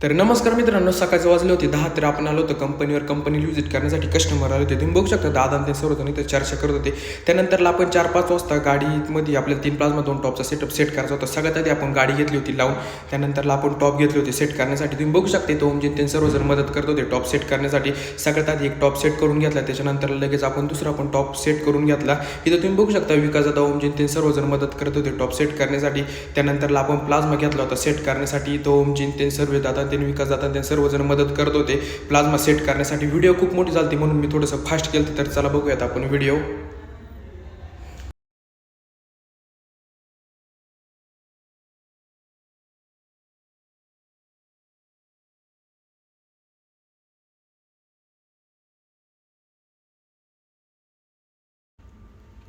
तर नमस्कार मित्रांनो, सकाळचे वाजले होते 10 तर आपण आलो होतो कंपनीवर. कंपनी व्हिजिट करण्यासाठी कस्टमर आले होते. तुम्ही बघू शकता दादा ते सर्वजण इथं चर्चा करत होते. त्यानंतरला आपण 4-5 वाजता गाडीमध्ये आपल्याला 3 प्लाझ्मा 2 टॉपचा सेटअप सेट करायचा होता. सगळ्यात आधी आपण गाडी घेतली होती लावून. त्यानंतरला आपण टॉप घेतले होते सेट करण्यासाठी. तुम्ही बघू शकता इथं ओमजित ते सर्वजण मदत करत होते टॉप सेट करण्यासाठी. सगळ्यात आधी एक टॉप सेट करून घेतला, त्याच्यानंतर लगेच आपण दुसरा पण टॉप सेट करून घेतला. इथं तुम्ही बघू शकता विकास दादा ओमजित ते सर्वजण मदत करत होते टॉप सेट करण्यासाठी. त्यानंतरला आपण प्लाझ्मा घेतला होता सेट करण्यासाठी. इथं ओमजित ते सर्व दादा ते विकास दादा सर्वजण मदत करत होते प्लाझ्मा सेट करण्यासाठी. व्हिडिओ खूप मोठी झाली म्हणून मी थोडंसं फास्ट केलं. तर चला बघूयात आपण व्हिडिओ.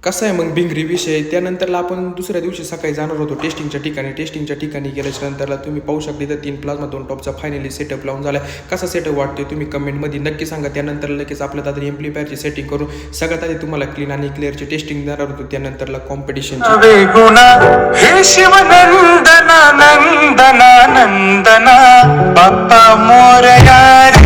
कसं आहे मग भिंगरी विषय. त्यानंतरला आपण दुसऱ्या दिवशी सकाळी जाणार होतो टेस्टिंगच्या ठिकाणी. टेस्टिंगच्या ठिकाणी गेल्याच्या नंतरला तुम्ही पाहू शकता इथं 3 प्लाझ्मा 2 टॉपचा फायनली सेटअप लावून झाला. कसा सेटअप वाटतोय तुम्ही कमेंटमध्ये नक्की सांगा. त्यानंतर लगेच आपल्या दादा एम्प्लिफायरची सेटिंग करून सगळ्यात आधी तुम्हाला क्लीन आणि क्लिअरची टेस्टिंग देणार होतो. त्यानंतरला कॉम्पिटिशन हे शिवनंदना नंदना नंदना बाप्पा मोरया.